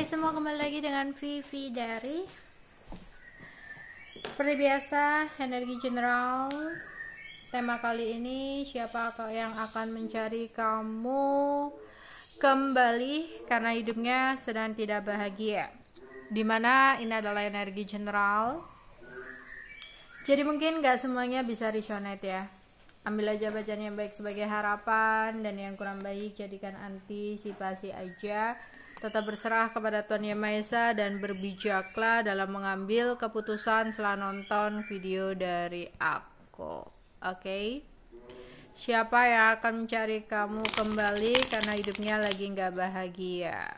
Hai semua, kembali lagi dengan Vivi dari seperti biasa energi general. Tema kali ini, siapa yang akan mencari kamu kembali karena hidupnya sedang tidak bahagia, dimana ini adalah energi general. Jadi mungkin gak semuanya bisa resonate ya. Ambil aja bacaan yang baik sebagai harapan, dan yang kurang baik jadikan antisipasi aja. Tetap berserah kepada Tuhan Yang Maha Esa dan berbijaklah dalam mengambil keputusan setelah nonton video dari aku. Oke? Siapa yang akan mencari kamu kembali karena hidupnya lagi gak bahagia?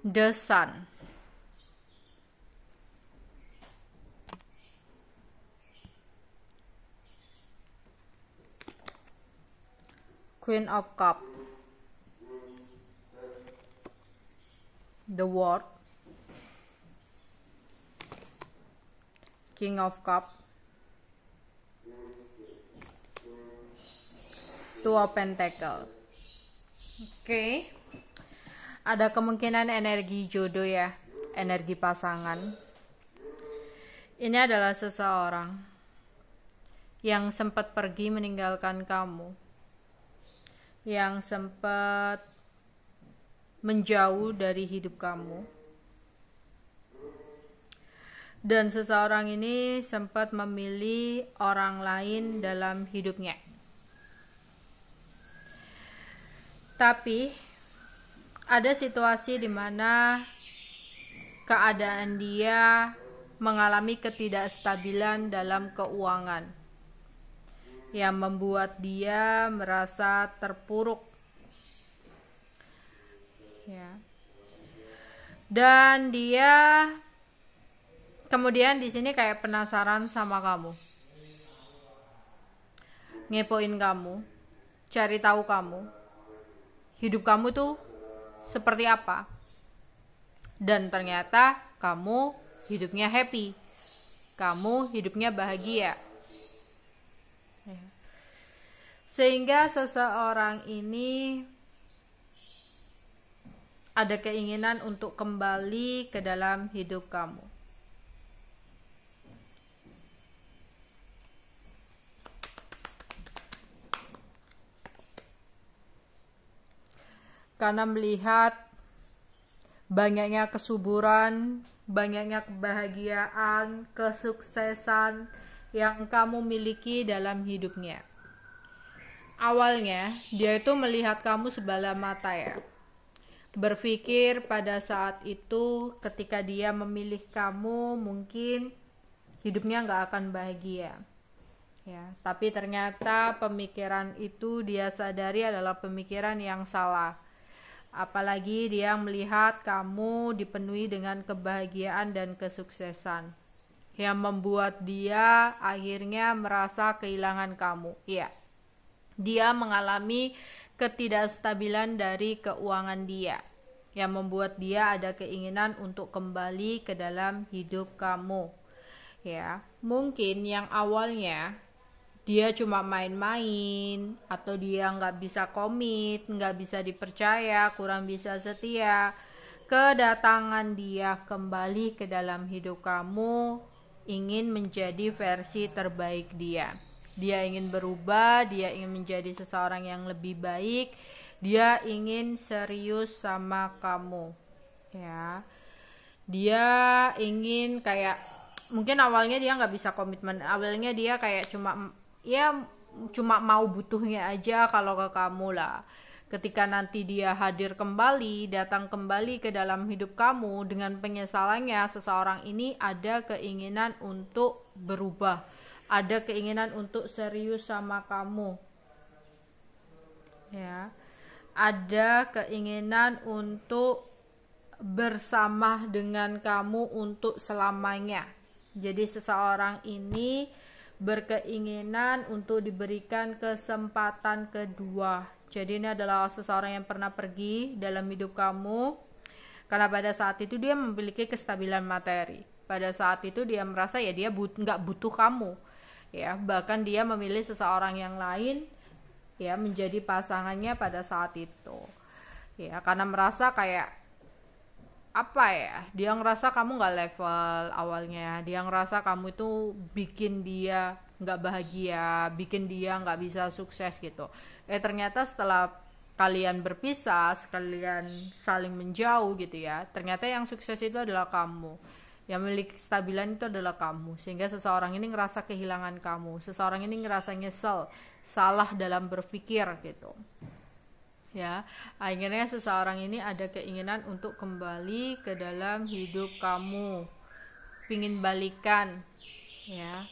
The Sun. Queen of Cups. The World. King of Cups. Two of Pentacles. Oke. Ada kemungkinan energi jodoh ya, energi pasangan. Ini adalah seseorang yang sempat pergi meninggalkan kamu, yang sempat menjauh dari hidup kamu, dan seseorang ini sempat memilih orang lain dalam hidupnya. Tapi ada situasi di mana keadaan dia mengalami ketidakstabilan dalam keuangan yang membuat dia merasa terpuruk. Ya. Dan dia kemudian di sini kayak penasaran sama kamu. Ngepoin kamu, cari tahu kamu. Hidup kamu tuh seperti apa, dan ternyata kamu hidupnya happy, kamu hidupnya bahagia, sehingga seseorang ini ada keinginan untuk kembali ke dalam hidup kamu. Karena melihat banyaknya kesuburan, banyaknya kebahagiaan, kesuksesan yang kamu miliki dalam hidupnya. Awalnya dia itu melihat kamu sebelah mata ya. Berpikir pada saat itu ketika dia memilih kamu mungkin hidupnya gak akan bahagia. Ya, tapi ternyata pemikiran itu dia sadari adalah pemikiran yang salah. Apalagi dia melihat kamu dipenuhi dengan kebahagiaan dan kesuksesan yang membuat dia akhirnya merasa kehilangan kamu. Iya, dia mengalami ketidakstabilan dari keuangan dia yang membuat dia ada keinginan untuk kembali ke dalam hidup kamu. Ya, mungkin yang awalnya dia cuma main-main, atau dia nggak bisa komit, nggak bisa dipercaya, kurang bisa setia. Kedatangan dia kembali ke dalam hidup kamu ingin menjadi versi terbaik dia. Dia ingin berubah, dia ingin menjadi seseorang yang lebih baik, dia ingin serius sama kamu. Ya, dia ingin kayak, mungkin awalnya dia nggak bisa komitmen, awalnya dia kayak cuma mau butuhnya aja kalau ke kamu lah. Ketika nanti dia hadir kembali, datang kembali ke dalam hidup kamu dengan penyesalannya, seseorang ini ada keinginan untuk berubah, ada keinginan untuk serius sama kamu. Ya, ada keinginan untuk bersama dengan kamu untuk selamanya. Jadi seseorang ini berkeinginan untuk diberikan kesempatan kedua. Jadi ini adalah seseorang yang pernah pergi dalam hidup kamu, karena pada saat itu dia memiliki kestabilan materi. Pada saat itu dia merasa ya dia nggak butuh kamu, ya, bahkan dia memilih seseorang yang lain, ya, menjadi pasangannya pada saat itu, ya, karena merasa kayak apa ya, dia ngerasa kamu nggak level awalnya, dia ngerasa kamu itu bikin dia nggak bahagia, bikin dia nggak bisa sukses gitu. Ternyata setelah kalian berpisah, sekalian saling menjauh gitu ya, ternyata yang sukses itu adalah kamu, yang memiliki kestabilan itu adalah kamu, sehingga seseorang ini ngerasa kehilangan kamu, seseorang ini ngerasa nyesel, salah dalam berpikir gitu. Ya, akhirnya seseorang ini ada keinginan untuk kembali ke dalam hidup kamu, pingin balikan, ya,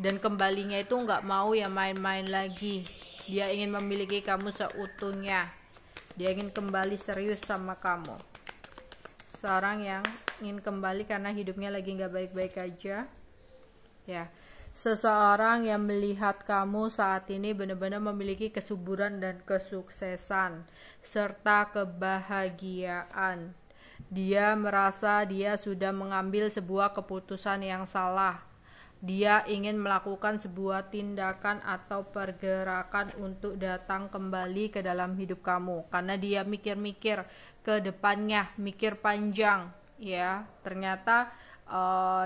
dan kembalinya itu nggak mau ya main-main lagi. Dia ingin memiliki kamu seutuhnya, dia ingin kembali serius sama kamu. Seorang yang ingin kembali karena hidupnya lagi nggak baik-baik aja, ya. Seseorang yang melihat kamu saat ini benar-benar memiliki kesuburan dan kesuksesan serta kebahagiaan. Dia merasa dia sudah mengambil sebuah keputusan yang salah. Dia ingin melakukan sebuah tindakan atau pergerakan untuk datang kembali ke dalam hidup kamu, karena dia mikir-mikir ke depannya, mikir panjang, ya. Ternyata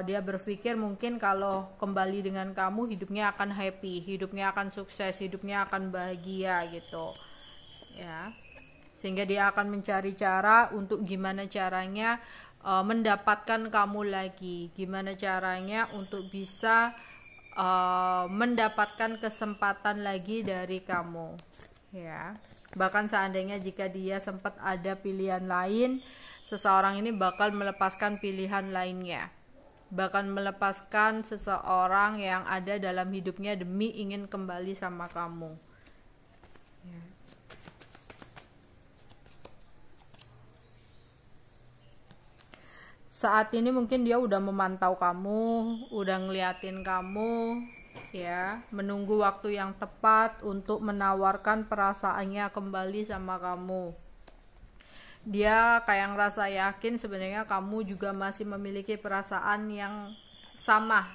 dia berpikir mungkin kalau kembali dengan kamu hidupnya akan happy, hidupnya akan sukses, hidupnya akan bahagia gitu, ya. Sehingga dia akan mencari cara untuk gimana caranya mendapatkan kamu lagi, gimana caranya untuk bisa mendapatkan kesempatan lagi dari kamu, ya. Bahkan seandainya jika dia sempat ada pilihan lain, seseorang ini bakal melepaskan pilihan lainnya, bahkan melepaskan seseorang yang ada dalam hidupnya demi ingin kembali sama kamu, ya. Saat ini mungkin dia udah memantau kamu, udah ngeliatin kamu, ya, menunggu waktu yang tepat untuk menawarkan perasaannya kembali sama kamu. Dia kayak ngerasa yakin sebenarnya kamu juga masih memiliki perasaan yang sama,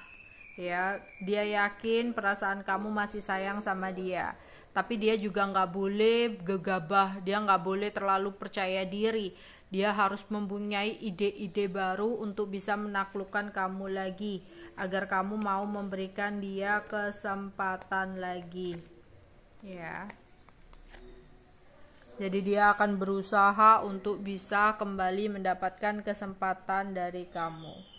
ya. Dia yakin perasaan kamu masih sayang sama dia, tapi dia juga nggak boleh gegabah, dia nggak boleh terlalu percaya diri. Dia harus mempunyai ide-ide baru untuk bisa menaklukkan kamu lagi, agar kamu mau memberikan dia kesempatan lagi, ya. Jadi dia akan berusaha untuk bisa kembali mendapatkan kesempatan dari kamu.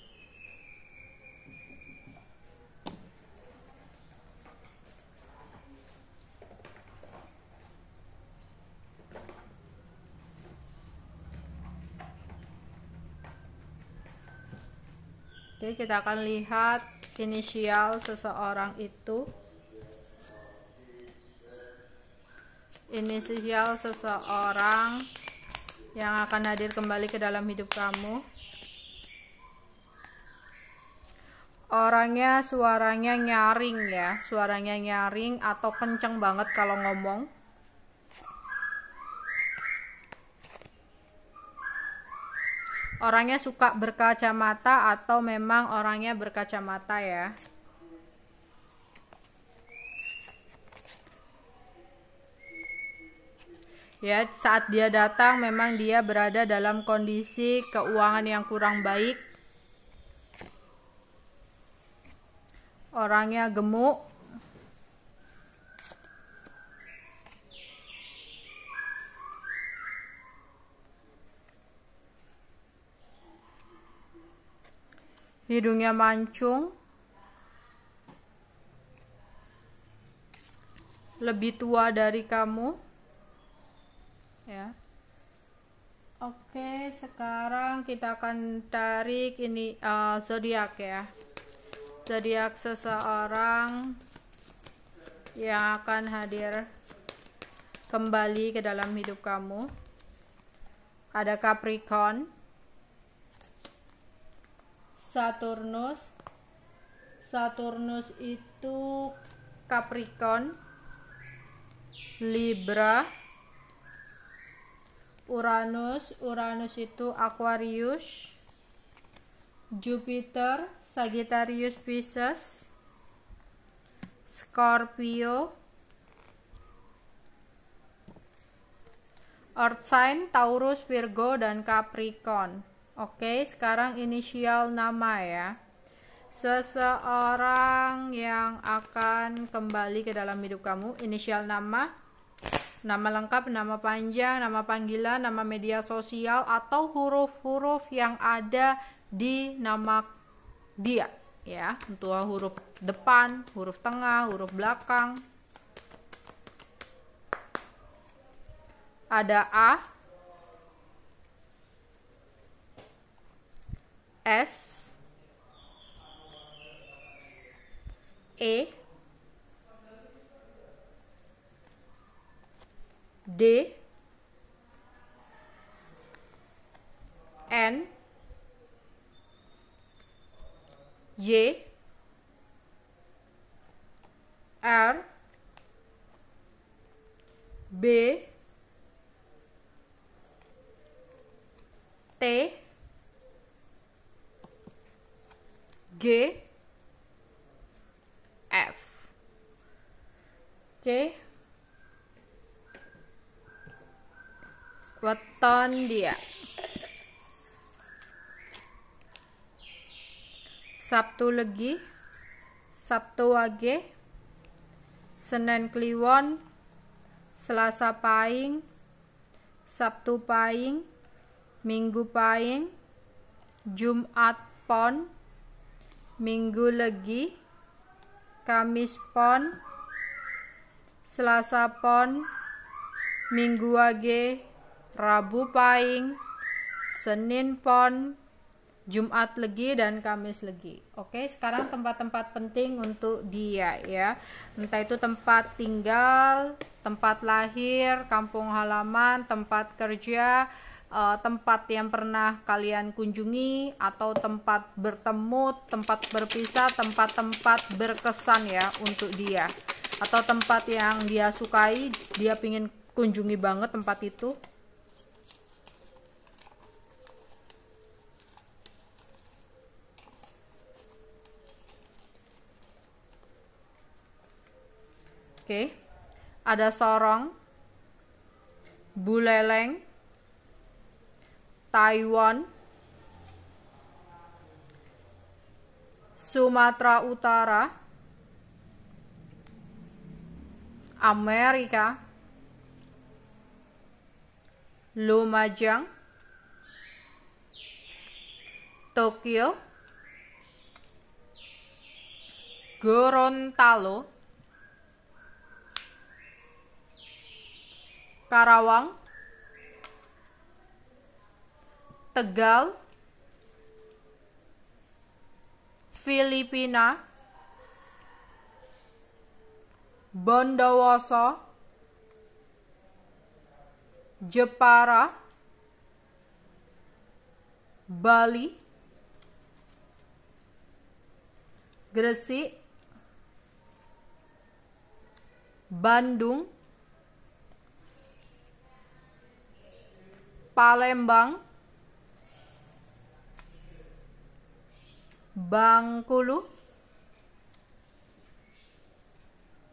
Oke, kita akan lihat inisial seseorang itu. Inisial seseorang yang akan hadir kembali ke dalam hidup kamu. Orangnya suaranya nyaring, ya, suaranya nyaring atau kenceng banget kalau ngomong. Orangnya suka berkacamata atau memang orangnya berkacamata, ya. Ya, saat dia datang memang dia berada dalam kondisi keuangan yang kurang baik. Orangnya gemuk. Hidungnya mancung. Lebih tua dari kamu. Ya. Oke, sekarang kita akan tarik ini zodiak, ya. Zodiak seseorang yang akan hadir kembali ke dalam hidup kamu. Ada Capricorn, Saturnus, Saturnus itu Capricorn, Libra. Uranus itu Aquarius. Jupiter Sagittarius, Pisces. Scorpio. Earth sign Taurus, Virgo, dan Capricorn. Oke, sekarang inisial nama ya. Seseorang yang akan kembali ke dalam hidup kamu. Inisial nama, nama lengkap, nama panjang, nama panggilan, nama media sosial, atau huruf-huruf yang ada di nama dia ya. Untuk huruf depan, huruf tengah, huruf belakang. Ada A, S, E, D, N, Y, R, B, T, G, F. Oke. Weton dia. Sabtu Legi, Sabtu Wage, Senin Kliwon, Selasa Pahing, Sabtu Pahing, Minggu Pahing, Jumat Pon, Minggu Legi, Kamis Pon, Selasa Pon, Minggu Wage, Rabu Pahing, Senin Pon, Jumat Legi, dan Kamis Legi. Oke, sekarang tempat-tempat penting untuk dia ya. Entah itu tempat tinggal, tempat lahir, kampung halaman, tempat kerja, tempat yang pernah kalian kunjungi, atau tempat bertemu, tempat berpisah, tempat-tempat berkesan ya untuk dia, atau tempat yang dia sukai, dia pingin kunjungi banget tempat itu. Oke, ada Sorong, Buleleng, Taiwan, Sumatera Utara, Amerika, Lumajang, Tokyo, Gorontalo, Karawang, Tegal, Filipina, Bondowoso, Jepara, Bali, Gresik, Bandung, Palembang, Bengkulu,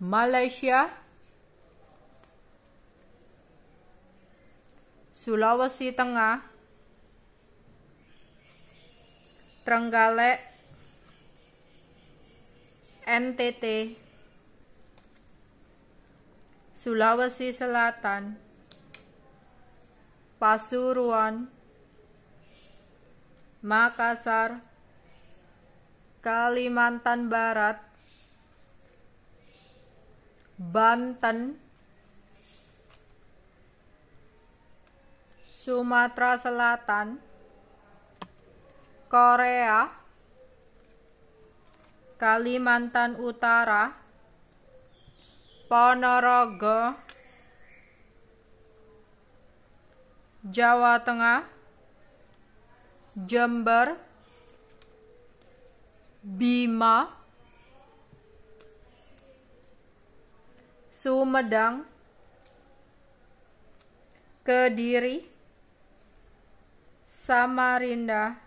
Malaysia, Sulawesi Tengah, Trenggalek, NTT, Sulawesi Selatan, Pasuruan, Makassar, Kalimantan Barat, Banten, Sumatera Selatan, Korea, Kalimantan Utara, Ponorogo, Jawa Tengah, Jember, Bima, Sumedang, Kediri, Samarinda,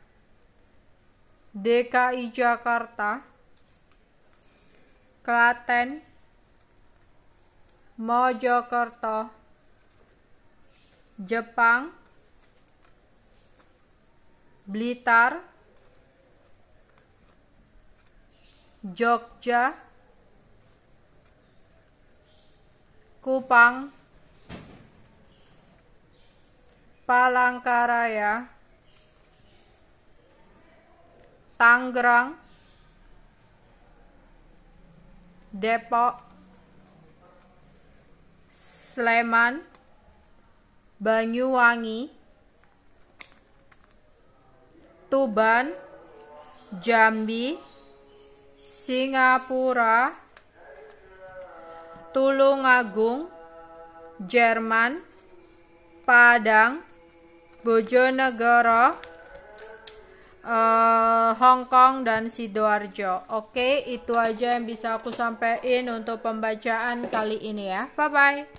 DKI Jakarta, Klaten, Mojokerto, Jepang, Blitar, Jogja, Kupang, Palangkaraya, Tangerang, Depok, Sleman, Banyuwangi, Tuban, Jambi, Singapura, Tulungagung, Jerman, Padang, Bojonegoro, Hong Kong, dan Sidoarjo. Oke, itu aja yang bisa aku sampaikan untuk pembacaan kali ini ya. Bye bye.